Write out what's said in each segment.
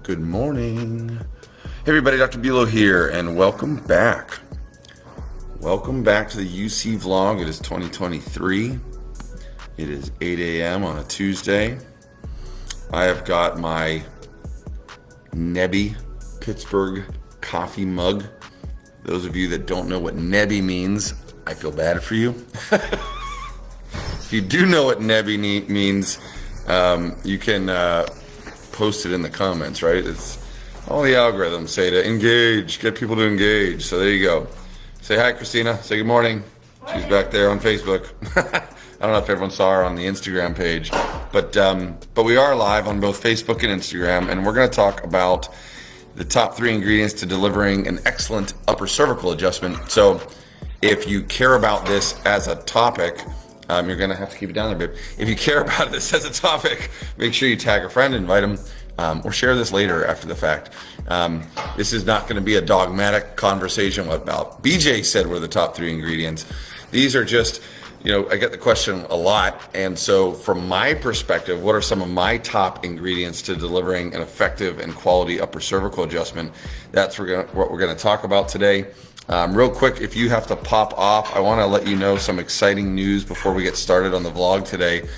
Good morning. Hey everybody, Dr. Bulow here, and welcome back. Welcome back to the UC vlog. It is 2023. It is 8 a.m. on a Tuesday. I have got my Nebby Pittsburgh coffee mug. Those of you that don't know what Nebby means, I feel bad for you. If you do know what Nebby means, you can post it in the comments, right? It's all the algorithms say to engage, get people to engage. So there you go. Say hi, Christina. Say good morning. She's back there on Facebook. I don't know if everyone saw her on the Instagram page, but we are live on both Facebook and Instagram, and we're going to talk about the top 3 ingredients to delivering an excellent upper cervical adjustment. So if you care about this as a topic, you're going to have to keep it down there, babe. If you care about this as a topic, make sure you tag a friend, invite them, or share this later after the fact. This is not going to be a dogmatic conversation about BJ said were the top 3 ingredients. These are just, I get the question a lot. And so from my perspective, what are some of my top ingredients to delivering an effective and quality upper cervical adjustment? That's what we're going to talk about today. Real quick, if you have to pop off, I want to let you know some exciting news before we get started on the vlog today.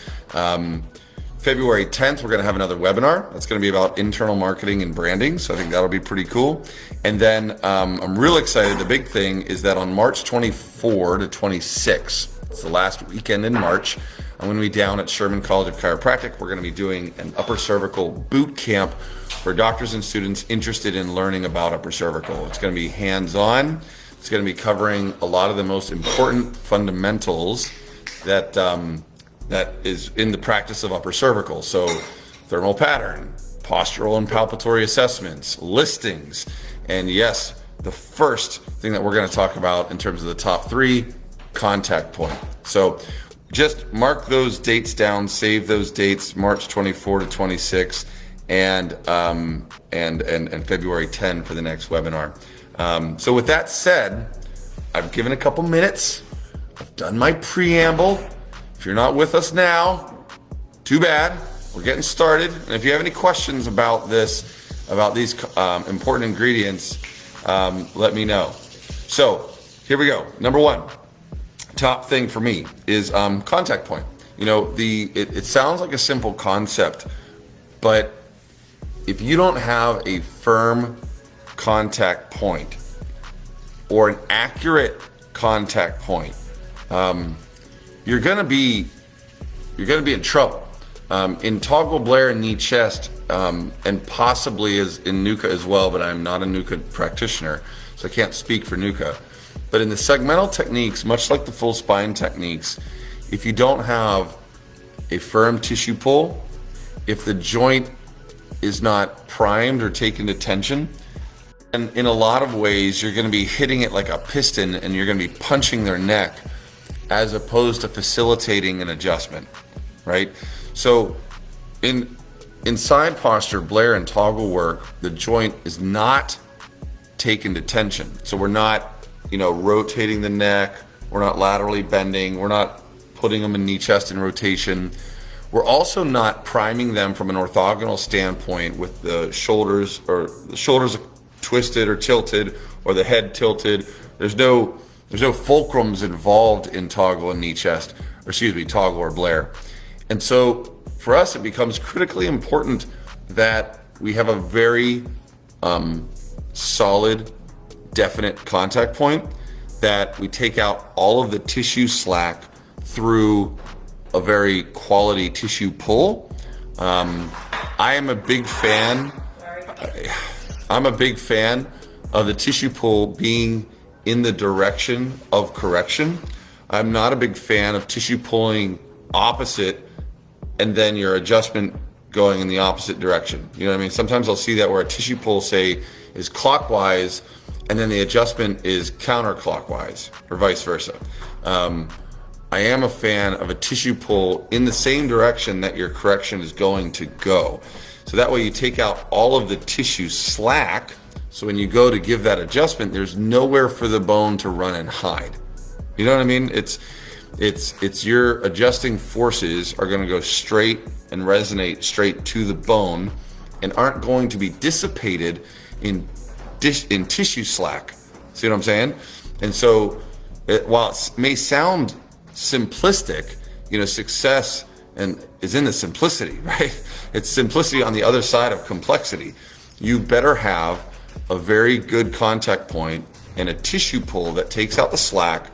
February 10th, we're going to have another webinar. That's going to be about internal marketing and branding. So I think that'll be pretty cool. And then I'm real excited. The big thing is that on March 24 to 26, it's the last weekend in March, I'm going to be down at Sherman College of Chiropractic. We're going to be doing an upper cervical boot camp for doctors and students interested in learning about upper cervical. It's going to be hands-on. It's going to be covering a lot of the most important fundamentals that is in the practice of upper cervical. So thermal pattern, postural and palpatory assessments, listings, and yes, the first thing that we're going to talk about in terms of the top 3, contact point. So just mark those dates down, save those dates, March 24 to 26, and February 10 for the next webinar. So with that said, I've given a couple minutes. I've done my preamble. If you're not with us now, too bad. We're getting started. And if you have any questions about this, about these important ingredients, let me know. So here we go. Number 1, top thing for me is contact point. It sounds like a simple concept, but if you don't have a firm contact point or an accurate contact point, you're gonna be in trouble. In Toggle, Blair, and knee chest, and possibly as in NUCA as well, but I'm not a NUCA practitioner, so I can't speak for NUCA. But in the segmental techniques, much like the full spine techniques, if you don't have a firm tissue pull, if the joint is not primed or taken to tension, and in a lot of ways, you're gonna be hitting it like a piston and you're gonna be punching their neck as opposed to facilitating an adjustment, right? So in side posture, Blair, and toggle work, the joint is not taken to tension. So we're not, rotating the neck, we're not laterally bending, we're not putting them in knee chest in rotation. We're also not priming them from an orthogonal standpoint with the shoulders twisted or tilted or the head tilted. There's no fulcrums involved in toggle and knee chest, toggle or Blair. And so for us, it becomes critically important that we have a very solid, definite contact point, that we take out all of the tissue slack through a very quality tissue pull. I am a big fan. I'm a big fan of the tissue pull being in the direction of correction. I'm not a big fan of tissue pulling opposite and then your adjustment going in the opposite direction. You know what I mean? Sometimes I'll see that where a tissue pull, say, is clockwise and then the adjustment is counterclockwise or vice versa. I am a fan of a tissue pull in the same direction that your correction is going to go. So that way you take out all of the tissue slack. So when you go to give that adjustment, there's nowhere for the bone to run and hide. You know what I mean? It's your adjusting forces are going to go straight and resonate straight to the bone, and aren't going to be dissipated in tissue slack. See what I'm saying? And so while it may sound simplistic, success is in the simplicity, right? It's simplicity on the other side of complexity. You better have a very good contact point and a tissue pull that takes out the slack.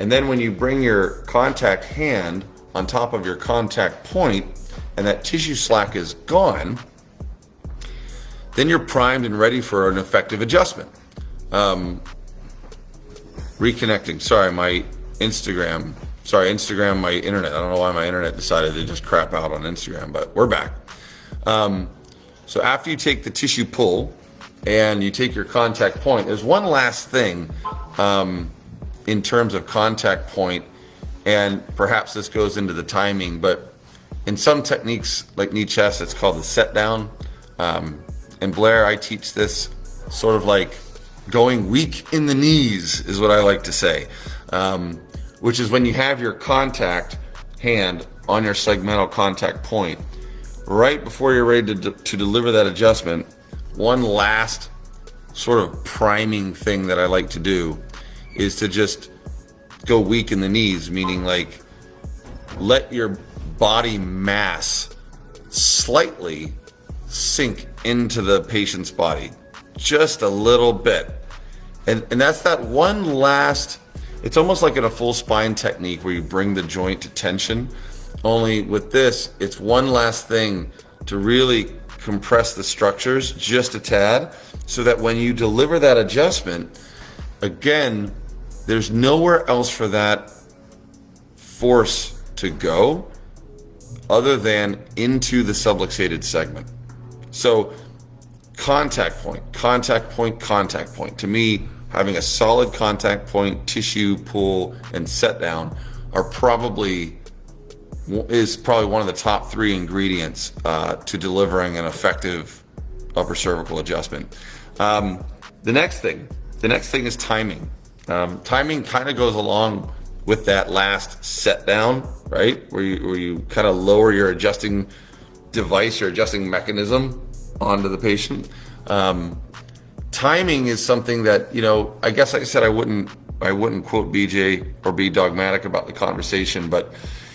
And then when you bring your contact hand on top of your contact point and that tissue slack is gone, then you're primed and ready for an effective adjustment. Reconnecting. Sorry, my Instagram, my internet. I don't know why my internet decided to just crap out on Instagram, but we're back. So after you take the tissue pull and you take your contact point, there's one last thing in terms of contact point, and perhaps this goes into the timing, but in some techniques like knee chest, it's called the set down. And Blair, I teach this sort of like going weak in the knees is what I like to say, which is when you have your contact hand on your segmental contact point, right before you're ready to deliver that adjustment. One last sort of priming thing that I like to do is to just go weak in the knees, meaning like let your body mass slightly sink into the patient's body, just a little bit. And that's that one last, it's almost like in a full spine technique where you bring the joint to tension. Only with this, it's one last thing to really compress the structures just a tad, so that when you deliver that adjustment, again, there's nowhere else for that force to go other than into the subluxated segment. So contact point. To me, having a solid contact point, tissue pull, and set down is probably one of the top 3 ingredients to delivering an effective upper cervical adjustment. The next thing is timing. Timing kind of goes along with that last set down, right? Where you kind of lower your adjusting device, your adjusting mechanism onto the patient. Timing is something that, I guess like I said, I wouldn't quote BJ or be dogmatic about the conversation, but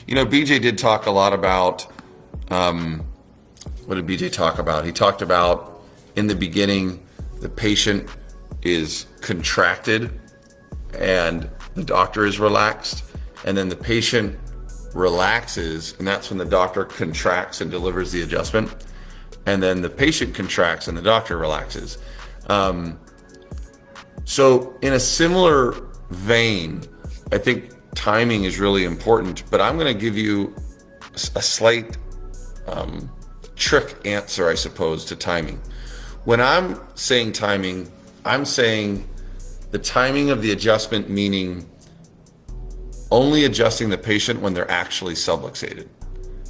BJ did talk a lot about, what did BJ talk about? He talked about in the beginning, the patient is contracted and the doctor is relaxed, and then the patient relaxes, and that's when the doctor contracts and delivers the adjustment, and then the patient contracts and the doctor relaxes. So in a similar vein, I think timing is really important, but I'm going to give you a slight trick answer, I suppose, to timing. When I'm saying timing, I'm saying the timing of the adjustment, meaning only adjusting the patient when they're actually subluxated.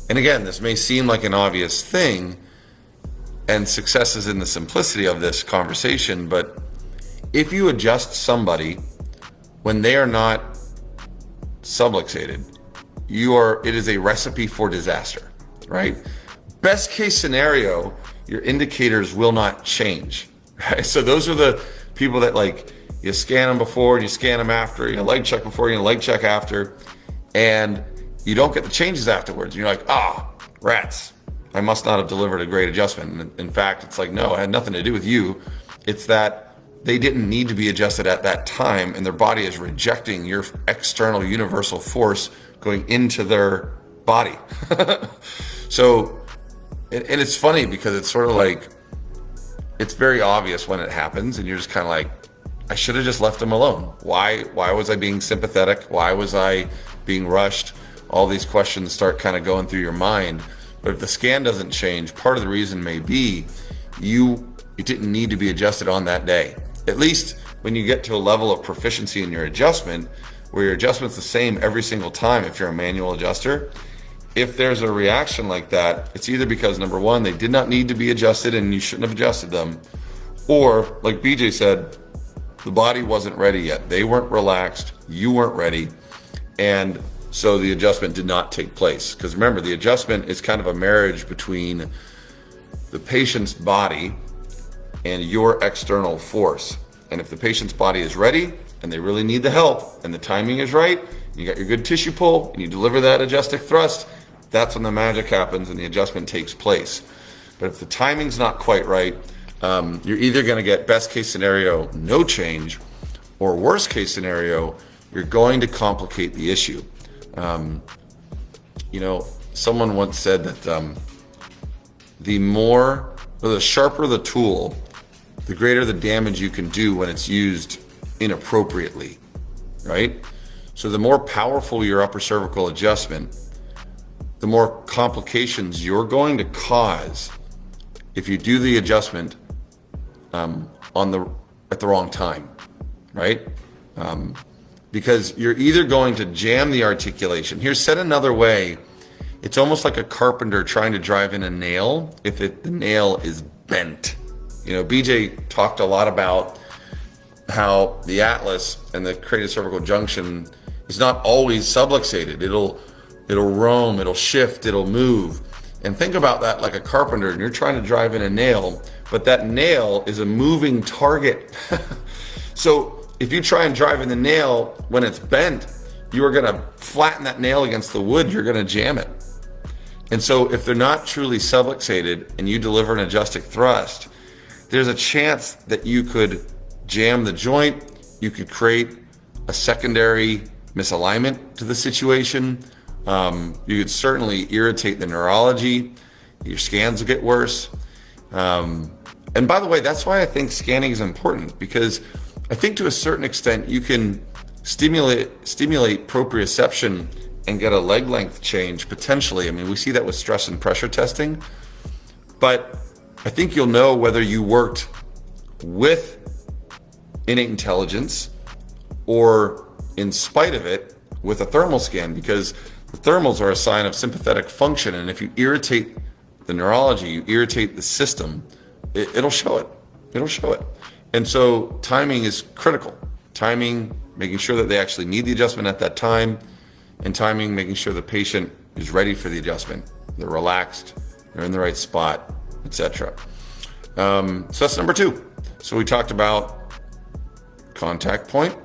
And again, this may seem like an obvious thing, and success is in the simplicity of this conversation, but if you adjust somebody when they are not subluxated, it is a recipe for disaster, right? Best case scenario, your indicators will not change, right? So those are the people that you scan them before and you scan them after, you leg check before, you leg check after, and you don't get the changes afterwards. You're like, rats, I must not have delivered a great adjustment. And in fact, it's like, no, it had nothing to do with you. It's that they didn't need to be adjusted at that time, and their body is rejecting your external universal force going into their body. So, and it's funny because it's sort of like, it's very obvious when it happens, and you're just kind of like, I should have just left them alone. Why was I being sympathetic? Why was I being rushed? All these questions start kind of going through your mind. But if the scan doesn't change, part of the reason may be it didn't need to be adjusted on that day. At least when you get to a level of proficiency in your adjustment, where your adjustment's the same every single time if you're a manual adjuster, if there's a reaction like that, it's either because, number one, they did not need to be adjusted and you shouldn't have adjusted them, or, like BJ said, the body wasn't ready yet. They weren't relaxed, you weren't ready, and so the adjustment did not take place. Because remember, the adjustment is kind of a marriage between the patient's body and your external force. And if the patient's body is ready and they really need the help and the timing is right, you got your good tissue pull and you deliver that adjustic thrust, that's when the magic happens and the adjustment takes place. But if the timing's not quite right, you're either going to get best case scenario, no change, or worst case scenario, you're going to complicate the issue. Someone once said that the sharper the tool, the greater the damage you can do when it's used inappropriately, right? So the more powerful your upper cervical adjustment, the more complications you're going to cause if you do the adjustment at the wrong time, right? Because you're either going to jam the articulation. Here, said another way, it's almost like a carpenter trying to drive in a nail if the nail is bent. BJ talked a lot about how the atlas and the craniocervical junction is not always subluxated. It'll roam, it'll shift, it'll move. And think about that like a carpenter, and you're trying to drive in a nail, but that nail is a moving target. So if you try and drive in the nail when it's bent, you are going to flatten that nail against the wood, you're going to jam it. And so if they're not truly subluxated and you deliver an adjustic thrust, there's a chance that you could jam the joint, you could create a secondary misalignment to the situation. You could certainly irritate the neurology, your scans will get worse. And by the way, that's why I think scanning is important, because I think to a certain extent you can stimulate proprioception and get a leg length change potentially. I mean, we see that with stress and pressure testing, but I think you'll know whether you worked with innate intelligence or in spite of it with a thermal scan, because the thermals are a sign of sympathetic function, and if you irritate the neurology, you irritate the system, it'll show it. It'll show it. And so timing is critical. Timing, making sure that they actually need the adjustment at that time, and timing, making sure the patient is ready for the adjustment. They're relaxed, they're in the right spot, etc. So that's number 2. So we talked about contact point,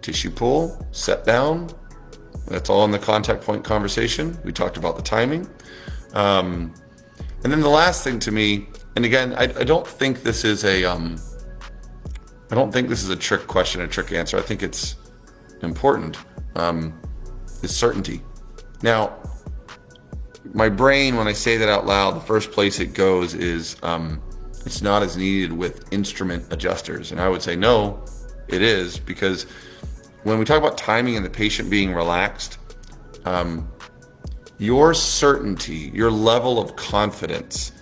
tissue pull, set down. That's all in the contact point conversation. We talked about the timing. And then the last thing to me, and again, I don't think this is a trick question, a trick answer. I think it's important, is certainty. Now, my brain, when I say that out loud, the first place it goes is it's not as needed with instrument adjusters. And I would say, no, it is, because when we talk about timing and the patient being relaxed, your certainty, your level of confidence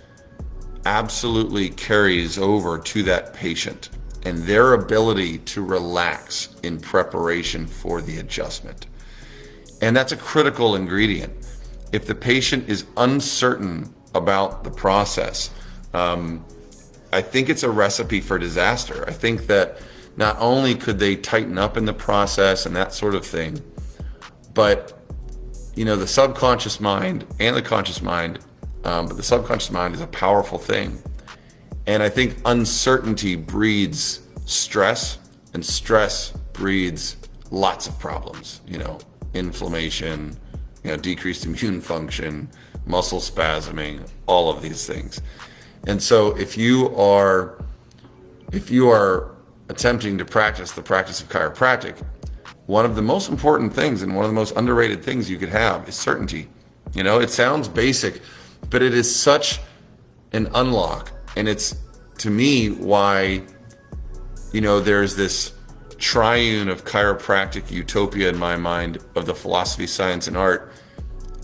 absolutely carries over to that patient and their ability to relax in preparation for the adjustment. And that's a critical ingredient. If the patient is uncertain about the process, I think it's a recipe for disaster. I think that not only could they tighten up in the process and that sort of thing, but the subconscious mind and the conscious mind, but the subconscious mind is a powerful thing. And I think uncertainty breeds stress, and stress breeds lots of problems, inflammation, decreased immune function, muscle spasming, all of these things. And so if you are attempting to practice the practice of chiropractic, one of the most important things and one of the most underrated things you could have is certainty. It sounds basic, but it is such an unlock. And it's, to me, why, there's this triune of chiropractic utopia in my mind of the philosophy, science, and art.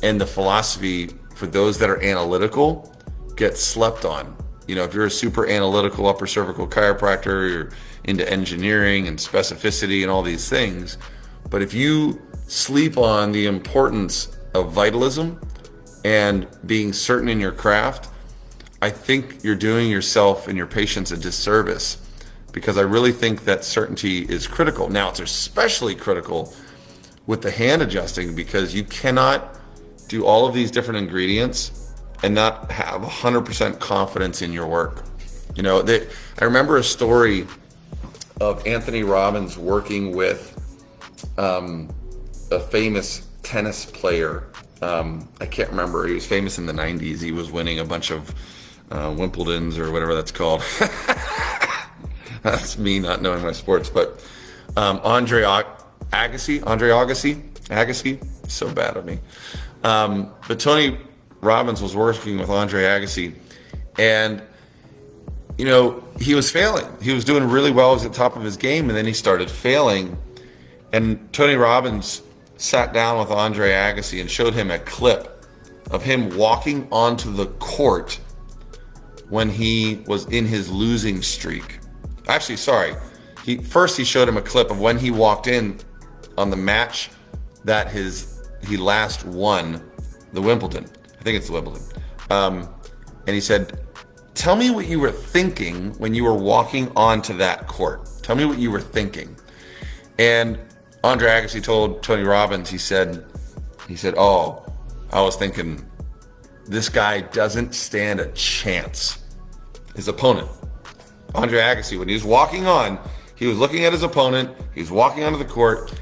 And the philosophy, for those that are analytical, gets slept on. If you're a super analytical upper cervical chiropractor, you're into engineering and specificity and all these things. But if you sleep on the importance of vitalism and being certain in your craft, I think you're doing yourself and your patients a disservice, because I really think that certainty is critical. Now, it's especially critical with the hand adjusting, because you cannot do all of these different ingredients and not have 100% confidence in your work. I remember a story of Anthony Robbins working with a famous tennis player. I can't remember. He was famous in the 90s. He was winning a bunch of Wimbledons or whatever that's called. That's me not knowing my sports. But Andre Agassi, so bad of me. But Tony Robbins was working with Andre Agassi, and he was failing. He was doing really well. He was at the top of his game, and then he started failing. And Tony Robbins sat down with Andre Agassi and showed him a clip of him walking onto the court when he was in his losing streak. Actually, sorry. He showed him a clip of when he walked in on the match that he last won the Wimbledon. I think it's the Wimbledon. And he said, "Tell me what you were thinking when you were walking onto that court. Tell me what you were thinking." And Andre Agassi told Tony Robbins, he said, "Oh, I was thinking, this guy doesn't stand a chance." His opponent, Andre Agassi, when he was walking on, he was looking at his opponent, he was walking onto the court,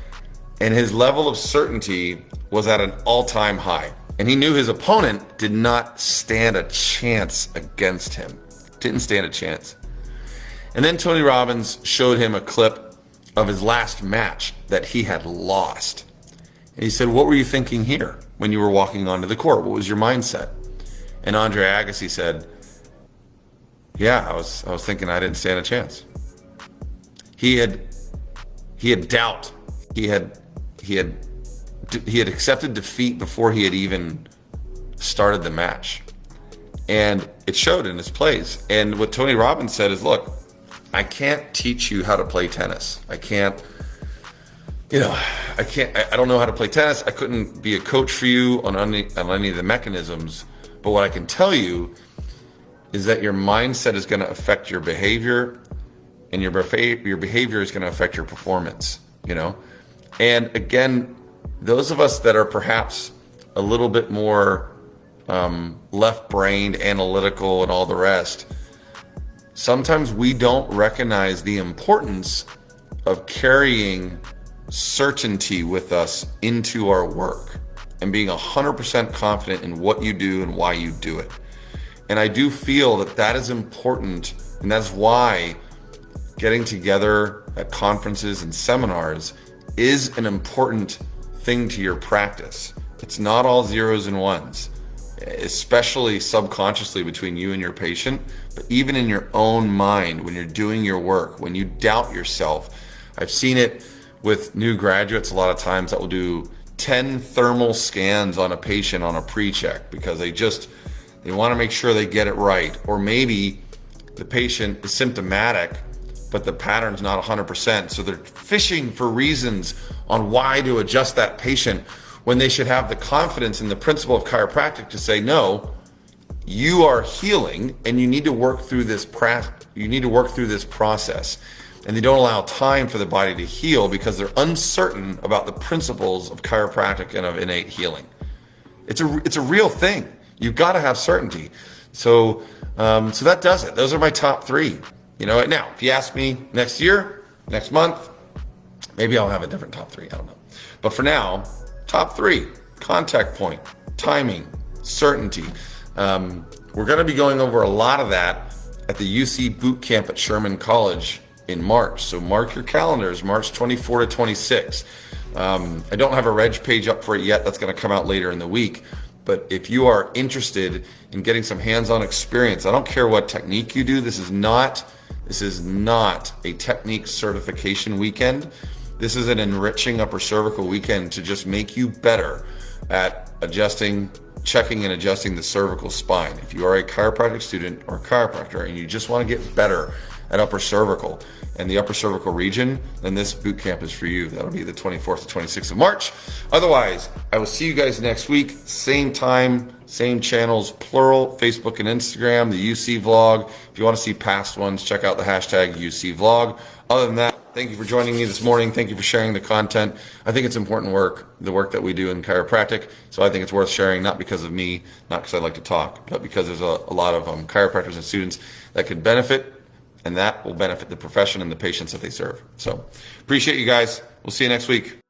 and his level of certainty was at an all-time high. And he knew his opponent did not stand a chance against him. Didn't stand a chance. And then Tony Robbins showed him a clip of his last match that he had lost. And he said, "What were you thinking here when you were walking onto the court? What was your mindset?" And Andre Agassi said, "Yeah, I was thinking I didn't stand a chance." He had doubt. He had accepted defeat before he had even started the match. And it showed in his plays. And what Tony Robbins said is, "Look, I can't teach you how to play tennis. I don't know how to play tennis. I couldn't be a coach for you on any of the mechanisms. But what I can tell you is that your mindset is going to affect your behavior, and your behavior is going to affect your performance, And again, those of us that are perhaps a little bit more left-brained, analytical, and all the rest, sometimes we don't recognize the importance of carrying certainty with us into our work and being 100% confident in what you do and why you do it. And I do feel that is important, and that's why getting together at conferences and seminars is an important thing to your practice. It's not all zeros and ones, especially subconsciously between you and your patient, but even in your own mind when you're doing your work, when you doubt yourself. I've seen it with new graduates a lot of times that will do 10 thermal scans on a patient on a pre-check because they want to make sure they get it right. Or maybe the patient is symptomatic, but the pattern's not 100%. So they're fishing for reasons on why to adjust that patient when they should have the confidence in the principle of chiropractic to say, no, you are healing and you need to work through this process. And they don't allow time for the body to heal because they're uncertain about the principles of chiropractic and of innate healing. It's a real thing. You've got to have certainty. So that does it. Those are my top three. Now, if you ask me next year, next month, maybe I'll have a different top three. I don't know. But for now, top three: contact point, timing, certainty. We're going to be going over a lot of that at the UC boot camp at Sherman College in March. So mark your calendars, March 24 to 26. I don't have a reg page up for it yet. That's going to come out later in the week. But if you are interested in getting some hands-on experience, I don't care what technique you do. This is not a technique certification weekend. This is an enriching upper cervical weekend to just make you better at checking and adjusting the cervical spine. If you are a chiropractic student or chiropractor and you just want to get better at upper cervical and the upper cervical region, then this boot camp is for you. That'll be the 24th to 26th of March. Otherwise, I will see you guys next week. Same time, same channels, plural, Facebook and Instagram, the UC vlog. If you want to see past ones, check out the hashtag UC vlog. Other than that, Thank you for joining me this morning. Thank you for sharing the content. I think it's important work, the work that we do in chiropractic. So I think it's worth sharing, not because of me, not because I like to talk, but because there's a lot of chiropractors and students that could benefit, and that will benefit the profession and the patients that they serve. So appreciate you guys. We'll see you next week.